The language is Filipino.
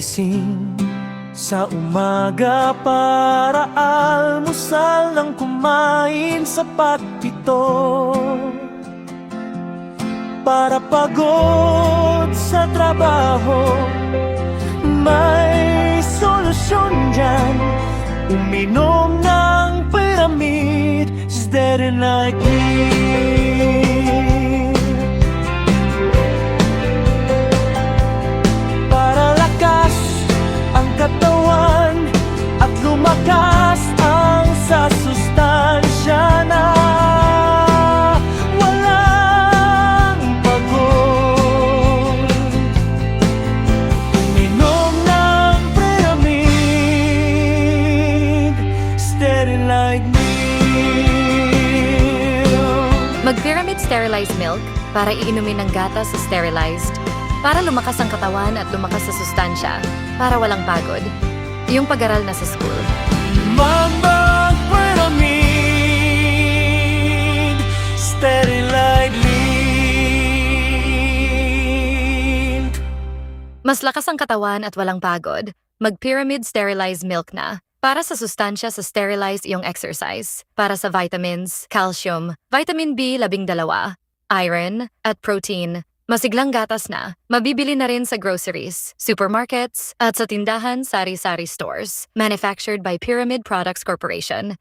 Gising sa umaga para almusal nang kumain sapat ito. Para pagod sa trabaho, may solusyon dyan. Uminom ng Pyramid, steady like me. Para lakas ang katawan at lumakas ang sa sustansya na walang pagod. Uminom ng Pyramid, steady like milk. Mag-Pyramid Sterilized Milk para iinumin ng gatas sa sterilized. Para lumakas ang katawan at lumakas sa sustansya. Para walang pagod. Yung pag-aral na sa school. Mag-Pyramid, steady like milk. Mas lakas ang katawan at walang pagod. Mag-Pyramid Sterilized Milk na. Para sa sustansya sa sterilized iyong exercise. Para sa vitamins, calcium, vitamin B12, iron, at protein. Masiglang gatas na. Mabibili na rin sa groceries, supermarkets, at sa tindahan sari-sari stores. Manufactured by Pyramid Products Corporation.